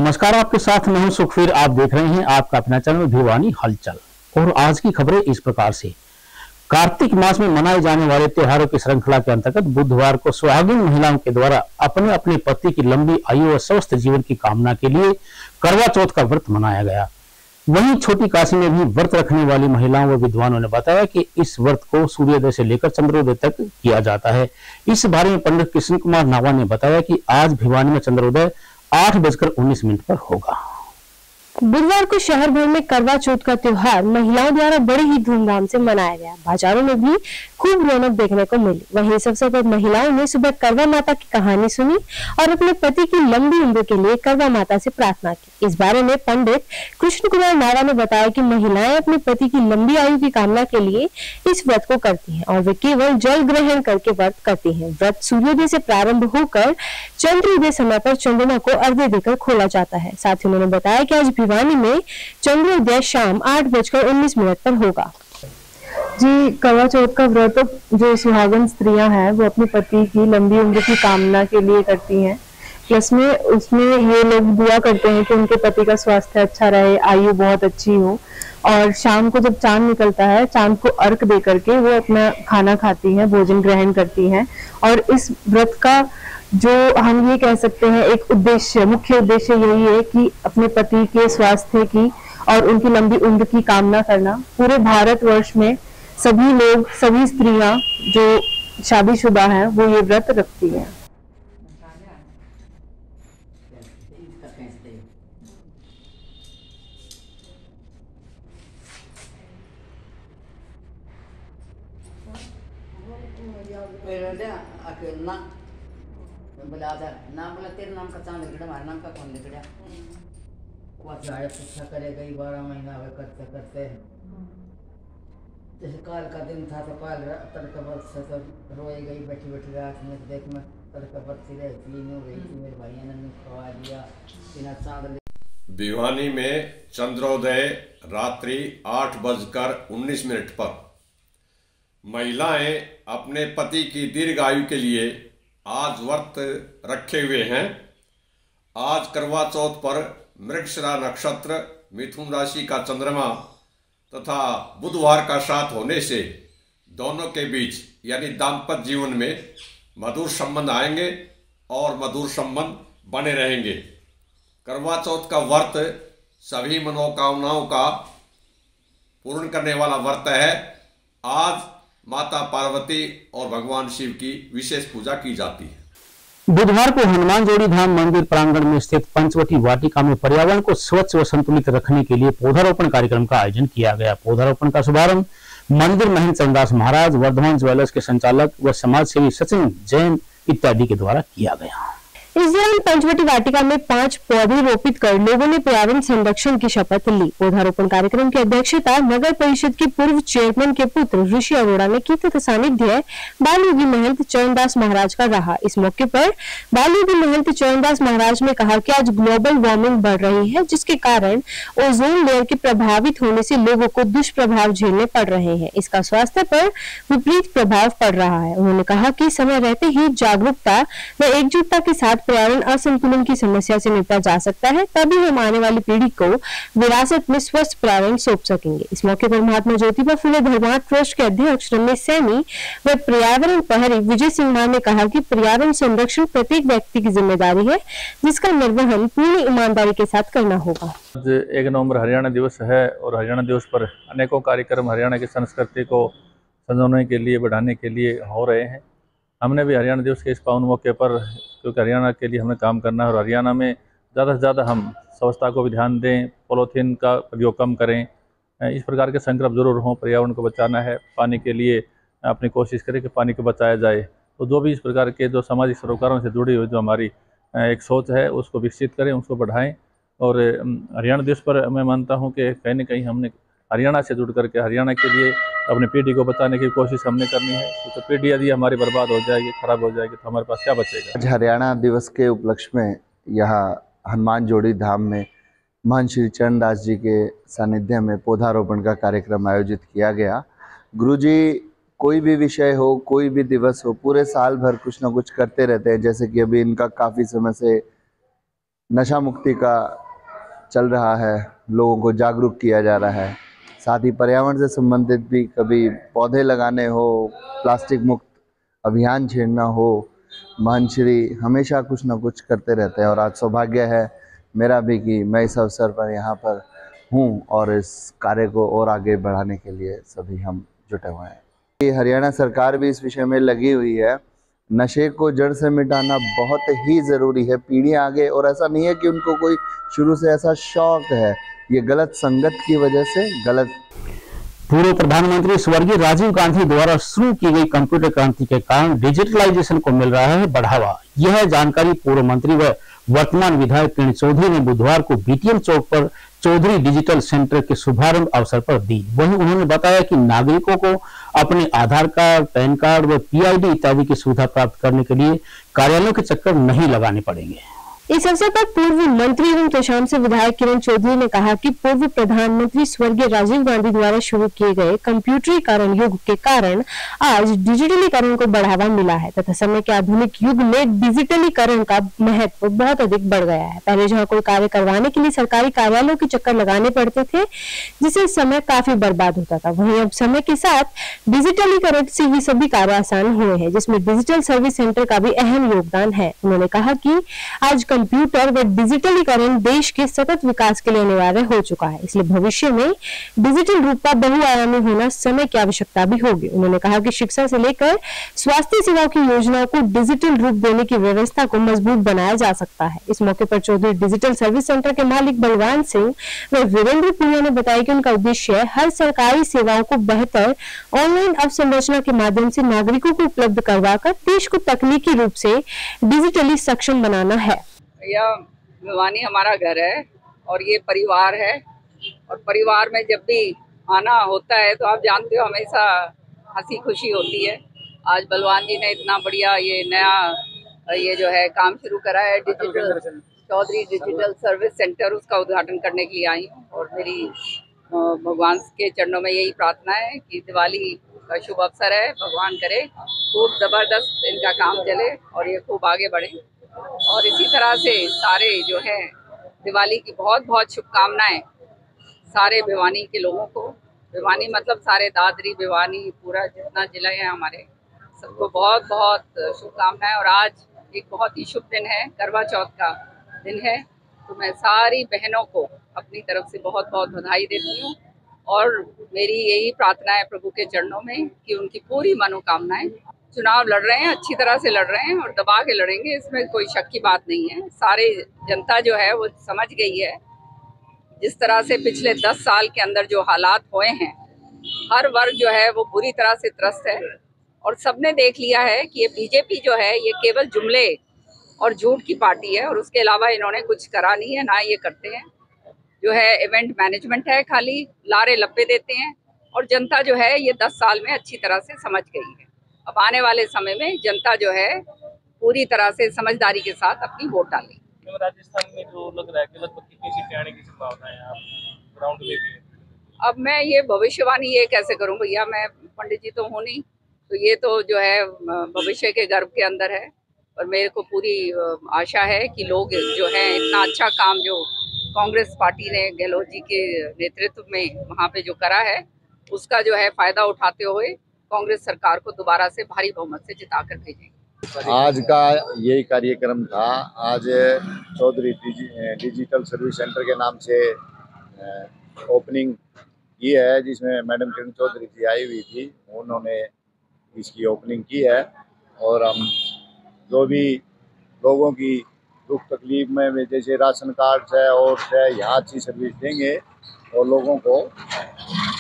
नमस्कार, आपके साथ मैं हूं सुखवीर। आप देख रहे हैं आपका अपना चैनल भिवानी हलचल। और आज की खबरें इस प्रकार से। कार्तिक मास में मनाए जाने वाले त्योहारों की श्रृंखला के अंतर्गत बुधवार को सुहागिन महिलाओं के द्वारा अपने अपने पति की लंबी आयु और स्वस्थ जीवन की कामना के लिए करवा चौथ का व्रत मनाया गया। वहीं छोटी काशी में भी व्रत रखने वाली महिलाओं व विद्वानों ने बताया कि इस व्रत को सूर्योदय से लेकर चंद्रोदय तक किया जाता है। इस बारे में पंडित कृष्ण कुमार नावा ने बताया कि आज भिवानी में चंद्रोदय 8:19 पर होगा। बुधवार को शहर भर में करवा चौथ का त्योहार महिलाओं द्वारा बड़े ही धूमधाम से मनाया गया। बाजारों में भी खूब रौनक देखने को मिली। वहीं इस अवसर पर महिलाओं ने सुबह करवा माता की कहानी सुनी और अपने पति की लंबी उम्र के लिए करवा माता से प्रार्थना की। इस बारे में पंडित कृष्ण कुमार नावा ने बताया कि महिलाएं अपने पति की लंबी आयु की कामना के लिए इस व्रत को करती हैं और वे केवल जल ग्रहण करके व्रत करती हैं। व्रत सूर्योदय से प्रारंभ होकर चंद्रोदय समय पर चंद्रमा को अर्घ्य देकर खोला जाता है। साथ ही उन्होंने बताया कि आज भिवानी में चंद्रोदय शाम 8:19 पर होगा। जी, करवा चौथ का व्रत जो सुहागन स्त्रियां हैं वो अपने पति की लंबी उम्र की कामना के लिए करती हैं। प्लस में उसमें ये लोग दुआ करते हैं कि उनके पति का स्वास्थ्य अच्छा रहे, आयु बहुत अच्छी हो। और शाम को जब चांद निकलता है, चांद को अर्घ दे करके वो अपना खाना खाती हैं, भोजन ग्रहण करती हैं। और इस व्रत का जो हम ये कह सकते हैं एक उद्देश्य, मुख्य उद्देश्य यही है कि अपने पति के स्वास्थ्य की और उनकी लंबी उम्र की कामना करना। पूरे भारतवर्ष में सभी लोग, सभी स्त्रियां जो शादीशुदा हैं वो ये व्रत रखती हैं। नाम बोला तेरे नाम का चांद लिखड़ा, हमारे नाम का कौन लिखड़ा? पूछा करेगा 12 महीना करते करते जैसे काल का दिन था तो काल तड़का बरस से तो रोई गई बैठी बैठी रात में। देख मैं तड़का बरसी रही थी, नो रही थी, मेरे भाइयों ने खवा दिया बिना चांद। भिवानी में चंद्रोदय रात्रि 8:19 पर महिलाएं अपने पति की दीर्घ आयु के लिए आज व्रत रखे हुए हैं। आज करवा चौथ पर मृगशिरा नक्षत्र, मिथुन राशि का चंद्रमा तथा बुधवार का साथ होने से दोनों के बीच यानी दाम्पत्य जीवन में मधुर संबंध आएंगे और मधुर संबंध बने रहेंगे। करवा चौथ का व्रत सभी मनोकामनाओं का पूर्ण करने वाला व्रत है। आज माता पार्वती और भगवान शिव की विशेष पूजा की जाती है। बुधवार को हनुमान जोड़ी धाम मंदिर प्रांगण में स्थित पंचवटी वाटिका में पर्यावरण को स्वच्छ व संतुलित रखने के लिए पौधारोपण कार्यक्रम का आयोजन किया गया। पौधारोपण का शुभारंभ मंदिर महंत चंद्रदास महाराज, वर्धमान ज्वेलर्स के संचालक व समाज सेवी सचिन जैन इत्यादि के द्वारा किया गया। इस दौरान पंचवटी वाटिका में 5 पौधे रोपित कर लोगों ने पर्यावरण संरक्षण की शपथ ली। पौधारोपण कार्यक्रम की अध्यक्षता नगर परिषद के पूर्व चेयरमैन के पुत्र ऋषि अरोड़ा ने की तथा सानिध्य बालयोगी महंत चरणदास महाराज का रहा। इस मौके पर बालयोगी महंत चरणदास महाराज ने कहा कि आज ग्लोबल वार्मिंग बढ़ रही है, जिसके कारण ओजोन लेयर के प्रभावित होने से लोगों को दुष्प्रभाव झेलने पड़ रहे हैं। इसका स्वास्थ्य पर विपरीत प्रभाव पड़ रहा है। उन्होंने कहा कि समय रहते ही जागरूकता व एकजुटता के साथ पर्यावरण असंतुलन की समस्या से निपटा जा सकता है, तभी हम आने वाली पीढ़ी को विरासत में स्वस्थ पर्यावरण सौंप सकेंगे। इस मौके पर महात्मा ज्योतिबा फुले धर्मार्थ ट्रस्ट के अध्यक्ष रमेश सैनी व पर्यावरण प्रहरी विजय सिंह ने कहा कि पर्यावरण संरक्षण प्रत्येक व्यक्ति की जिम्मेदारी है, जिसका निर्वहन पूरी ईमानदारी के साथ करना होगा। आज 1 नवंबर हरियाणा दिवस है और हरियाणा दिवस पर अनेकों कार्यक्रम हरियाणा की संस्कृति को संजोने के लिए, बढ़ाने के लिए हो रहे हैं। हमने भी हरियाणा दिवस के इस पावन मौके पर, क्योंकि हरियाणा के लिए हमें काम करना है और हरियाणा में ज़्यादा से ज़्यादा हम स्वच्छता को भी ध्यान दें, पॉलीथीन का प्रयोग कम करें, इस प्रकार के संकल्प जरूर हों। पर्यावरण को बचाना है, पानी के लिए अपनी कोशिश करें कि पानी को बचाया जाए। तो जो भी इस प्रकार के जो सामाजिक सरोकारों से जुड़ी हुई जो हमारी एक सोच है उसको विकसित करें, उसको बढ़ाएँ। और हरियाणा दिवस पर मैं मानता हूँ कि कहीं न कहीं हमने हरियाणा से जुड़ करके हरियाणा के लिए अपनी पीढ़ी को बचाने की कोशिश हमने करनी है। तो पीढ़ी यदि हमारी बर्बाद हो जाएगी, खराब हो जाएगी, तो हमारे पास क्या बचेगा। आज हरियाणा दिवस के उपलक्ष्य में यहाँ हनुमान जोड़ी धाम में महंत श्री चरणदास जी के सानिध्य में पौधारोपण का कार्यक्रम आयोजित किया गया। गुरुजी कोई भी विषय हो, कोई भी दिवस हो, पूरे साल भर कुछ ना कुछ करते रहते हैं। जैसे कि अभी इनका काफ़ी समय से नशा मुक्ति का चल रहा है, लोगों को जागरूक किया जा रहा है। साथ ही पर्यावरण से संबंधित भी कभी पौधे लगाने हो, प्लास्टिक मुक्त अभियान छेड़ना हो, महंत श्री हमेशा कुछ न कुछ करते रहते हैं। और आज सौभाग्य है मेरा भी कि मैं इस अवसर पर यहाँ पर हूँ और इस कार्य को और आगे बढ़ाने के लिए सभी हम जुटे हुए हैं। हरियाणा सरकार भी इस विषय में लगी हुई है। नशे को जड़ से मिटाना बहुत ही ज़रूरी है, पीढ़ियाँ आगे। और ऐसा नहीं है कि उनको कोई शुरू से ऐसा शौक है, ये गलत संगत की वजह से गलत। पूर्व प्रधानमंत्री स्वर्गीय राजीव गांधी द्वारा शुरू की गई कंप्यूटर क्रांति के कारण डिजिटलाइजेशन को मिल रहा है बढ़ावा। यह जानकारी पूर्व मंत्री व वर्तमान विधायक किरण चौधरी ने बुधवार को बीटीएम चौक पर चौधरी डिजिटल सेंटर के शुभारंभ अवसर पर दी। वहीं उन्होंने बताया कि नागरिकों को अपने आधार कार्ड, पैन कार्ड व पीआईडी इत्यादि की सुविधा प्राप्त करने के लिए कार्यालयों के चक्कर नहीं लगाने पड़ेंगे। इस अवसर पर पूर्व मंत्री एवं तोशाम से विधायक किरण चौधरी ने कहा कि पूर्व प्रधानमंत्री स्वर्गीय राजीव गांधी द्वारा शुरू किए गए कंप्यूटरीकरण युग के कारण आज डिजिटलीकरण को बढ़ावा मिला है तथा समय के आधुनिक युग में डिजिटलीकरण का महत्व बहुत अधिक बढ़ गया है। पहले जहां कोई कार्य करवाने के लिए सरकारी कार्यालयों के चक्कर लगाने पड़ते थे, जिससे समय काफी बर्बाद होता था, वहीं अब समय के साथ डिजिटलीकरण से ही सभी कार्य आसान हुए हैं, जिसमें डिजिटल सर्विस सेंटर का भी अहम योगदान है। उन्होंने कहा कि आज कंप्यूटर व डिजिटलीकरण देश के सतत विकास के लिए अनिवार्य हो चुका है, इसलिए भविष्य में डिजिटल रूप का बहुआयामी होना समय की आवश्यकता भी होगी। उन्होंने कहा कि शिक्षा से लेकर स्वास्थ्य सेवाओं की योजनाओं को डिजिटल रूप देने की व्यवस्था को मजबूत बनाया जा सकता है। इस मौके पर चौधरी डिजिटल सर्विस सेंटर के मालिक बलवान सिंह व वीरेंद्र पुनिया ने बताया कि उनका उद्देश्य हर सरकारी सेवाओं को बेहतर ऑनलाइन अवसंरचना के माध्यम से नागरिकों को उपलब्ध करवाकर देश को तकनीकी रूप से डिजिटली सक्षम बनाना है। यह भिवानी हमारा घर है और ये परिवार है, और परिवार में जब भी आना होता है तो आप जानते हो हमेशा हंसी खुशी होती है। आज बलवान जी ने इतना बढ़िया ये नया ये जो है काम शुरू करा है, digital Chaudhary digital service centre, उसका उद्घाटन करने के लिए आई हूँ। और मेरी भगवान के चरणों में यही प्रार्थना है कि दिवाली का शुभ अवसर है, भगवान करे खूब जबरदस्त इनका काम चले और ये खूब आगे बढ़े। और इसी तरह से सारे जो है दिवाली की बहुत बहुत शुभकामनाएं सारे भिवानी के लोगों को। भिवानी मतलब सारे दादरी, भिवानी, पूरा जितना जिला है हमारे, सबको बहुत बहुत शुभकामनाएं। और आज एक बहुत ही शुभ दिन है, करवा चौथ का दिन है, तो मैं सारी बहनों को अपनी तरफ से बहुत बहुत बधाई देती हूँ। और मेरी यही प्रार्थना है प्रभु के चरणों में कि उनकी पूरी मनोकामनाएं। चुनाव लड़ रहे हैं, अच्छी तरह से लड़ रहे हैं और दबा के लड़ेंगे, इसमें कोई शक की बात नहीं है। सारे जनता जो है वो समझ गई है, जिस तरह से पिछले 10 साल के अंदर जो हालात हुए हैं, हर वर्ग जो है वो बुरी तरह से त्रस्त है। और सबने देख लिया है कि ये बीजेपी जो है ये केवल जुमले और झूठ की पार्टी है, और उसके अलावा इन्होंने कुछ करा नहीं है, ना ये करते हैं। जो है इवेंट मैनेजमेंट है, खाली लारे लप्पे देते हैं। और जनता जो है ये 10 साल में अच्छी तरह से समझ गई है। अब आने वाले समय में जनता जो है पूरी तरह से समझदारी के साथ अपनी वोट डालेगी। राजस्थान में जो लग रहा है कि लगभग कितनी सीटें आने की संभावना है, आप ग्राउंड में भी? अब मैं ये भविष्यवाणी ये कैसे करूं भैया, मैं पंडित जी तो हूँ नहीं, तो ये तो जो है भविष्य के गर्भ के अंदर है। और मेरे को पूरी आशा है कि लोग जो है इतना अच्छा काम जो कांग्रेस पार्टी ने गहलोत जी के नेतृत्व में वहाँ पे जो करा है, उसका जो है फायदा उठाते हुए कांग्रेस सरकार को दोबारा से भारी बहुमत से जिताकर भेजेंगे। आज का यही कार्यक्रम था। आज चौधरी डिजिटल सर्विस सेंटर के नाम से ओपनिंग की है, जिसमें मैडम किरण चौधरी जी आई हुई थी, उन्होंने इसकी ओपनिंग की है। और हम जो भी लोगों की दुख तकलीफ में जैसे राशन कार्ड है और है, यहाँ अच्छी सर्विस देंगे और लोगों को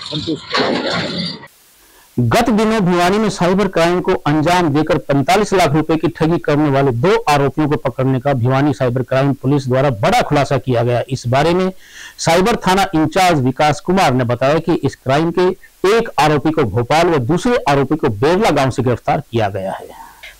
संतुष्ट करेंगे। गत दिनों भिवानी में साइबर क्राइम को अंजाम देकर 45 लाख रुपए की ठगी करने वाले 2 आरोपियों को पकड़ने का भिवानी साइबर क्राइम पुलिस द्वारा बड़ा खुलासा किया गया। इस बारे में साइबर थाना इंचार्ज विकास कुमार ने बताया कि इस क्राइम के एक आरोपी को भोपाल व दूसरे आरोपी को बेरला गांव से गिरफ्तार किया गया है।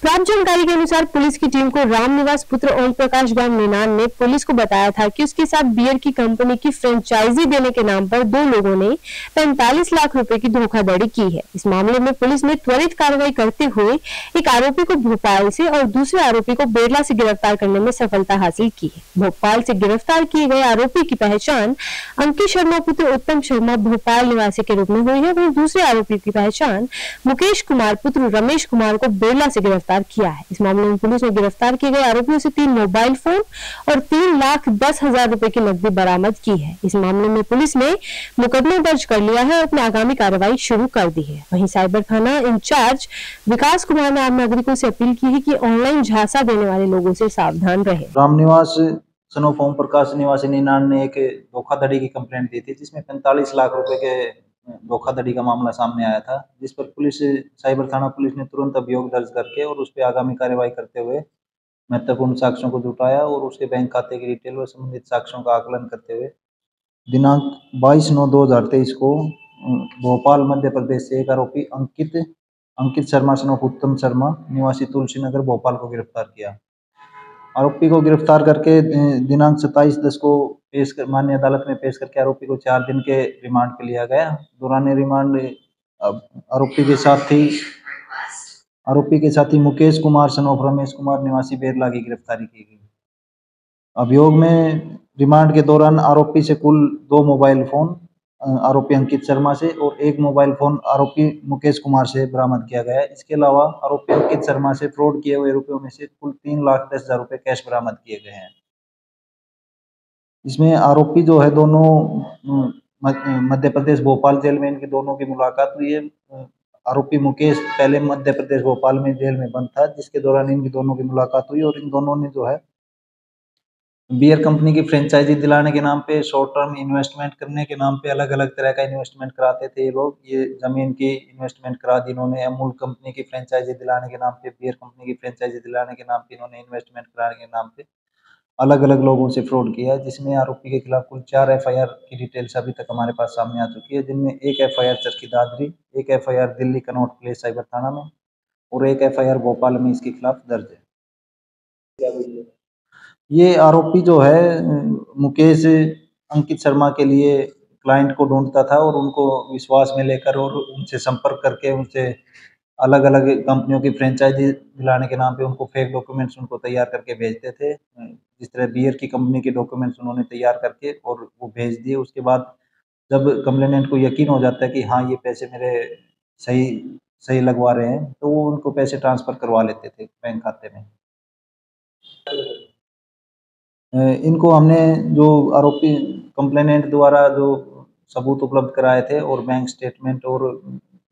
प्राप्त जानकारी के अनुसार पुलिस की टीम को रामनिवास पुत्र ओम प्रकाश गांव निनान ने पुलिस को बताया था कि उसके साथ बियर की कंपनी की फ्रेंचाइजी देने के नाम पर दो लोगों ने 45 लाख रुपए की धोखाधड़ी की है। इस मामले में पुलिस ने त्वरित कार्रवाई करते हुए एक आरोपी को भोपाल से और दूसरे आरोपी को बेरला से गिरफ्तार करने में सफलता हासिल की है। भोपाल से गिरफ्तार किए गए आरोपी की पहचान अंकित शर्मा पुत्र उत्तम शर्मा भोपाल निवासी के रूप में हुई है, वहीं दूसरे आरोपी की पहचान मुकेश कुमार पुत्र रमेश कुमार को बेरला से गिरफ्तार किया है। इस मामले में पुलिस ने गिरफ्तार किए गए आरोपियों से 3 मोबाइल फोन और 3,10,000 रुपए की नकदी बरामद की है। इस मामले में पुलिस ने मुकदमा दर्ज कर लिया है और अपनी आगामी कार्रवाई शुरू कर दी है। वहीं साइबर थाना इंचार्ज विकास कुमार ने आम नागरिकों से अपील की है कि ऑनलाइन झांसा देने वाले लोगों से सावधान रहे। रामनिवास सनोफ ओम प्रकाश निवासी निनान ने एक धोखाधड़ी की कंप्लेंट दी थी, जिसमें 45 लाख रुपए के धोखाधड़ी का मामला सामने आया था, जिस पर पुलिस साइबर थाना पुलिस ने तुरंत अभियोग दर्ज करके और उस पर आगामी कार्रवाई करते हुए महत्वपूर्ण साक्ष्यों को जुटाया और उसके बैंक खाते की डिटेल व संबंधित साक्ष्यों का आकलन करते हुए दिनांक 22/9/2023 को भोपाल मध्य प्रदेश से एक आरोपी अंकित शर्मा सनोफ उत्तम शर्मा निवासी तुलसी नगर भोपाल को गिरफ्तार किया। आरोपी को गिरफ्तार करके दिनांक 27/10 को माननीय अदालत में पेश करके आरोपी को 4 दिन के रिमांड पे लिया गया। दौरान रिमांड आरोपी के साथी मुकेश कुमार सनोफ रमेश कुमार निवासी बेरला की गिरफ्तारी की गई। अभियोग में रिमांड के दौरान आरोपी से कुल 2 मोबाइल फोन आरोपी अंकित शर्मा से और 1 मोबाइल फोन आरोपी मुकेश कुमार से बरामद किया गया है। इसके अलावा आरोपी अंकित शर्मा से फ्रॉड किए हुए रुपयों में से कुल 3,10,000 रुपए कैश बरामद किए गए हैं। इसमें आरोपी जो है दोनों मध्य प्रदेश भोपाल जेल में इनकी दोनों की मुलाकात हुई है। आरोपी मुकेश पहले मध्य प्रदेश भोपाल में जेल में बंद था, जिसके दौरान इनकी दोनों की मुलाकात हुई और इन दोनों ने जो है बियर कंपनी की फ्रेंचाइजी दिलाने के नाम पे शॉर्ट टर्म इन्वेस्टमेंट करने के नाम पे अलग अलग तरह का इन्वेस्टमेंट कराते थे ये लोग। ये जमीन की इन्वेस्टमेंट करा दी इन्होंने, अमूल कंपनी की फ्रेंचाइजी दिलाने के नाम पे, बियर कंपनी की फ्रेंचाइजी दिलाने के नाम पे इन्होंने इन्वेस्टमेंट कराने के नाम पे अलग अलग लोगों से फ्रॉड किया है, जिसमें आरोपी के खिलाफ कुल 4 FIR की डिटेल्स अभी तक हमारे पास सामने आ चुकी है, जिनमें एक FIR चरखी दादरी, एक FIR Delhi Connaught place cyber थाना में और एक FIR भोपाल में इसके खिलाफ दर्ज है। ये आरोपी जो है मुकेश अंकित शर्मा के लिए क्लाइंट को ढूंढता था और उनको विश्वास में लेकर और उनसे संपर्क करके उनसे अलग अलग कंपनियों की फ्रेंचाइजी दिलाने के नाम पे उनको फेक डॉक्यूमेंट्स उनको तैयार करके भेजते थे। जिस तरह बियर की कंपनी के डॉक्यूमेंट्स उन्होंने तैयार करके और वो भेज दिए। उसके बाद जब कंप्लेनेंट को यकीन हो जाता है कि हाँ ये पैसे मेरे सही लगवा रहे हैं, तो वो उनको पैसे ट्रांसफ़र करवा लेते थे बैंक खाते में। इनको हमने जो आरोपी कंप्लेनेंट द्वारा जो सबूत उपलब्ध कराए थे और बैंक स्टेटमेंट और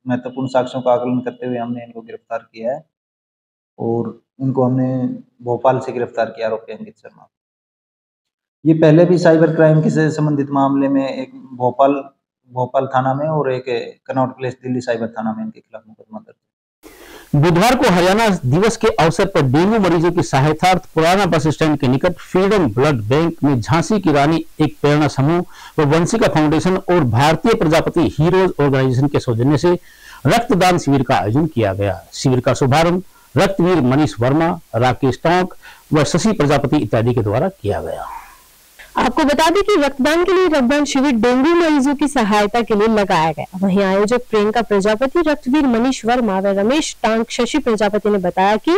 महत्वपूर्ण साक्ष्यों का आकलन करते हुए हमने इनको गिरफ्तार किया है और इनको हमने भोपाल से गिरफ्तार किया आरोपी अंकित शर्मा। ये पहले भी साइबर क्राइम से संबंधित मामले में एक भोपाल थाना में और एक कनॉट प्लेस दिल्ली साइबर थाना में इनके खिलाफ मुकदमा दर्ज। बुधवार को हरियाणा दिवस के अवसर पर डेंगू मरीजों की सहायतार्थ पुराना बस स्टैंड के निकट फ्रीडम ब्लड बैंक में झांसी की रानी एक प्रेरणा समूह व वंशिका फाउंडेशन और भारतीय प्रजापति हीरोज ऑर्गेनाइजेशन के सौजन्य से रक्तदान शिविर का आयोजन किया गया। शिविर का शुभारंभ रक्तवीर मनीष वर्मा, राकेश टोंक व शशि प्रजापति इत्यादि के द्वारा किया गया। आपको बता दें कि रक्तदान के लिए रक्तदान शिविर डेंगू मरीजों की सहायता के लिए लगाया गया। वहीं आयोजक प्रियंका प्रजापति, रक्तवीर मनीष वर्मा व रमेश टांक शशि प्रजापति ने बताया कि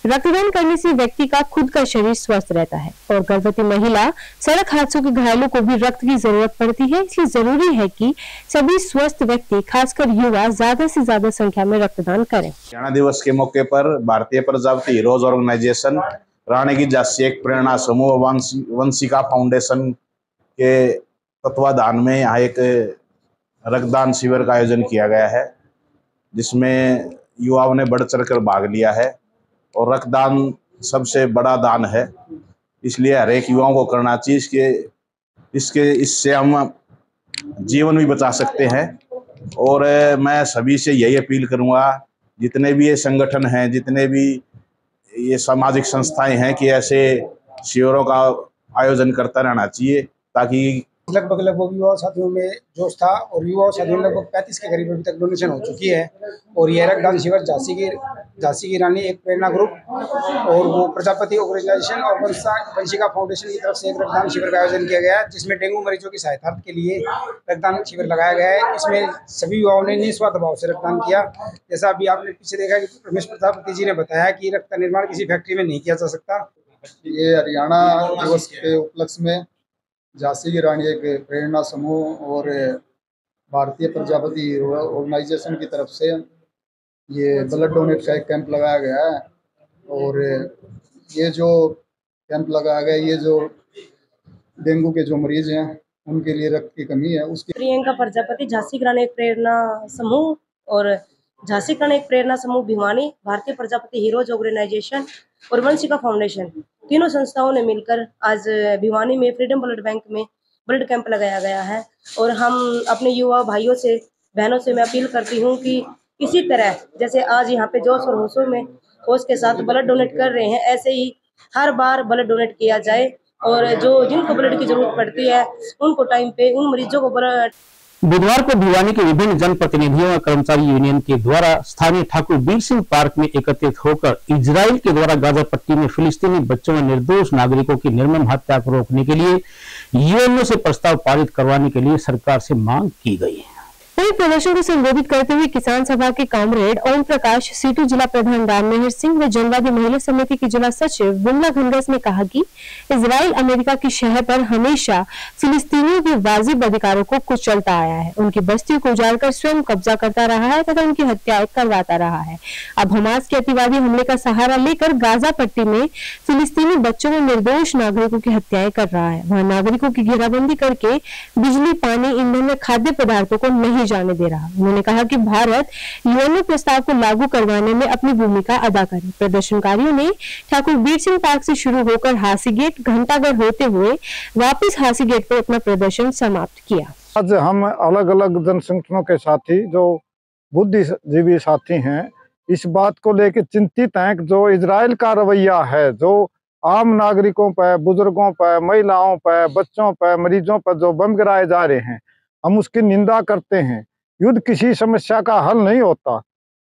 रक्तदान करने से व्यक्ति का खुद का शरीर स्वस्थ रहता है और गर्भवती महिला, सड़क हादसों के घायलों को भी रक्त की जरूरत पड़ती है। इसलिए जरूरी है कि सभी स्वस्थ व्यक्ति, खासकर युवा, ज्यादा से ज्यादा संख्या में रक्तदान करें। हरियाणा दिवस के मौके पर भारतीय प्रजापति हीरोज ऑर्गेनाइजेशन, रानी की झांसी एक प्रेरणा समूह, वंशिका फाउंडेशन के तत्वाधान में यहाँ एक रक्तदान शिविर का आयोजन किया गया है, जिसमें युवाओं ने बढ़ चढ़कर भाग लिया है। और रक्तदान सबसे बड़ा दान है, इसलिए हर एक युवाओं को करना चाहिए। इससे हम जीवन भी बचा सकते हैं। और मैं सभी से यही अपील करूँगा, जितने भी ये संगठन हैं, जितने भी ये सामाजिक संस्थाएं हैं, कि ऐसे शिविरों का आयोजन करता रहना चाहिए, ताकि लगभग युवा साथियों में जोश था और युवा साथियों में लगभग 35 के करीब अभी तक डोनेशन हो चुकी है। और यह रक्तदान शिविर झांसी की रानी एक प्रेरणा ग्रुप और वो प्रजापति ऑर्गेनाइजेशन और वंशिका फाउंडेशन की तरफ से एक रक्तदान शिविर का आयोजन किया गया है, जिसमें डेंगू मरीजों की सहायता के लिए रक्तदान शिविर लगाया गया है। इसमें सभी युवाओं ने निस्वार्थ भाव से रक्तदान किया। जैसा अभी आपने पीछे देखा कि रमेश प्रजापति जी ने बताया कि रक्त निर्माण किसी फैक्ट्री में नहीं किया जा सकता। ये हरियाणा दिवस के उपलक्ष्य में झांसी की रानी एक प्रेरणा समूह और भारतीय प्रजापति ऑर्गेनाइजेशन की तरफ से ये ब्लड डोनेट का एक कैंप लगाया गया है। और ये जो कैंप लगाया गया, ये जो डेंगू के जो मरीज हैं उनके लिए रक्त की कमी है उसकी। प्रियंका प्रजापति, झांसी की रानी एक प्रेरणा समूह और झांसी का एक प्रेरणा समूह भिवानी, भारतीय प्रजापति हीरोज ऑर्गेनाइजेशन और वंशिका फाउंडेशन, तीनों संस्थाओं ने मिलकर आज भिवानी में फ्रीडम ब्लड बैंक में ब्लड कैंप लगाया गया है। और हम अपने युवा भाइयों से बहनों से मैं अपील करती हूं कि इसी तरह जैसे आज यहाँ पे जोश और होश के साथ ब्लड डोनेट कर रहे हैं, ऐसे ही हर बार ब्लड डोनेट किया जाए और जिनको ब्लड की जरूरत पड़ती है उनको टाइम पे उन मरीजों को ब्लड। बुधवार को भिवानी के विभिन्न जनप्रतिनिधियों और कर्मचारी यूनियन के द्वारा स्थानीय ठाकुर बीर सिंह पार्क में एकत्रित होकर इजराइल के द्वारा गाजा पट्टी में फिलिस्तीनी बच्चों व निर्दोष नागरिकों की निर्मम हत्या को रोकने के लिए यूएनओ से प्रस्ताव पारित करवाने के लिए सरकार से मांग की गई है। वहीं प्रदर्शन को संबोधित करते हुए किसान सभा के कॉमरेड ओम प्रकाश, सीटू जिला प्रधान राममेहर सिंह व जनवादी महिला समिति की जिला सचिव विमला घनगस ने कहा कि इजराइल अमेरिका की शहर पर हमेशा फिलिस्तीनियों के वाजिब अधिकारों को कुचलता आया है, उनकी बस्तियों को उजाड़कर स्वयं कब्जा करता रहा है तथा उनकी हत्याएं करवाता रहा है। अब हमास के अतिवादी हमले का सहारा लेकर गाजा पट्टी में फिलिस्तीनी बच्चों व निर्दोष नागरिकों की हत्याएं कर रहा है। वहां नागरिकों की घेराबंदी करके बिजली, पानी, ईंधन व खाद्य पदार्थों को नहीं जाने दे रहा। उन्होंने कहा कि भारत यूएनओ प्रस्ताव को लागू करवाने में अपनी भूमिका अदा करे। प्रदर्शनकारियों ने ठाकुर बीर सिंह पार्क से शुरू होकर हासीगेट, घंटाघर होते हुए वापस हासीगेट पर अपना प्रदर्शन समाप्त किया। आज हम अलग अलग जन संगठनों के साथी जो बुद्धिजीवी साथी हैं इस बात को लेकर चिंतित हैं कि जो इजराइल का रवैया है, जो आम नागरिकों पर, बुजुर्गों पर, महिलाओं पर, बच्चों पर, मरीजों पर जो बम गिराए जा रहे हैं, हम उसकी निंदा करते हैं। युद्ध किसी समस्या का हल नहीं होता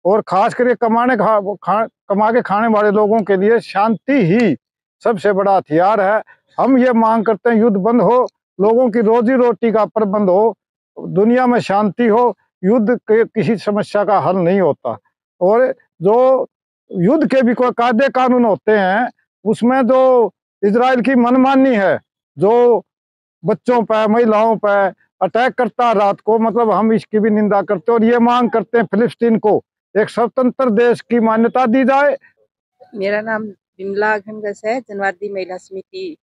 और खास करके कमा के खाने वाले लोगों के लिए शांति ही सबसे बड़ा हथियार है। हम ये मांग करते हैं युद्ध बंद हो, लोगों की रोजी रोटी का प्रबंध हो, दुनिया में शांति हो। युद्ध के किसी समस्या का हल नहीं होता और जो युद्ध के भी कोई कायदे कानून होते हैं उसमें जो इजराइल की मनमानी है, जो बच्चों पर, महिलाओं पर अटैक करता है रात को, मतलब हम इसकी भी निंदा करते हैं और ये मांग करते हैं फिलिस्तीन को एक स्वतंत्र देश की मान्यता दी जाए। मेरा नाम विमला घनगस है, जनवादी महिला समिति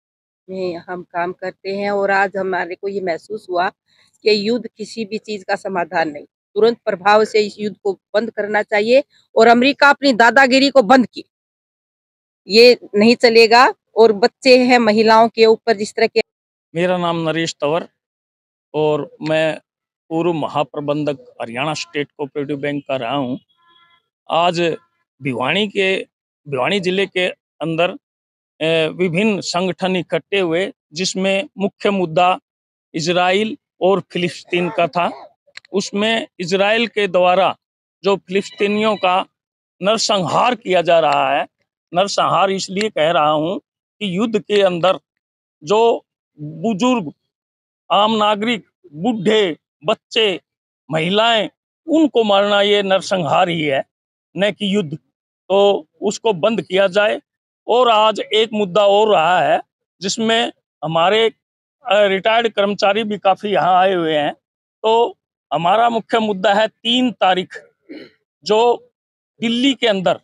में हम काम करते हैं और आज हमारे को ये महसूस हुआ कि युद्ध किसी भी चीज का समाधान नहीं, तुरंत प्रभाव से इस युद्ध को बंद करना चाहिए और अमेरिका अपनी दादागिरी को बंद की, ये नहीं चलेगा। और बच्चे हैं, महिलाओं के ऊपर जिस तरह के। मेरा नाम नरेश तंवर और मैं पूर्व महाप्रबंधक हरियाणा स्टेट कोऑपरेटिव बैंक का रहा हूँ। आज भिवानी जिले के अंदर विभिन्न संगठन इकट्ठे हुए, जिसमें मुख्य मुद्दा इजराइल और फिलिस्तीन का था। उसमें इजराइल के द्वारा जो फिलिस्तीनियों का नरसंहार किया जा रहा है, नरसंहार इसलिए कह रहा हूँ कि युद्ध के अंदर जो बुजुर्ग, आम नागरिक, बूढ़े, बच्चे, महिलाएं, उनको मारना ये नरसंहार ही है, न कि युद्ध। तो उसको बंद किया जाए। और आज एक मुद्दा और रहा है जिसमें हमारे रिटायर्ड कर्मचारी भी काफ़ी यहाँ आए हुए हैं। तो हमारा मुख्य मुद्दा है 3 तारीख, जो दिल्ली के अंदर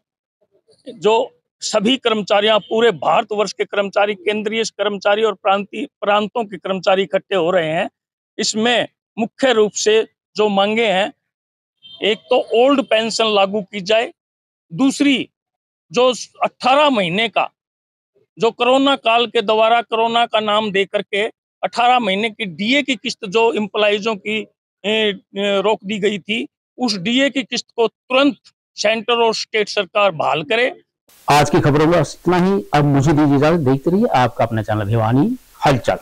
जो सभी कर्मचारियां, पूरे भारतवर्ष के कर्मचारी, केंद्रीय कर्मचारी और प्रांतों के कर्मचारी इकट्ठे हो रहे हैं। इसमें मुख्य रूप से जो मांगे हैं, एक तो ओल्ड पेंशन लागू की जाए, दूसरी जो 18 महीने का जो कोरोना काल के द्वारा कोरोना का नाम दे करके 18 महीने की डीए की किस्त जो एम्प्लॉइजों की रोक दी गई थी, उस डीए की किस्त को तुरंत सेंटर और स्टेट सरकार बहाल करे। आज की खबरों में इतना ही। अब मुझे दीजिए इजाजत। देखते रहिए आपका अपना चैनल भिवानी हलचल।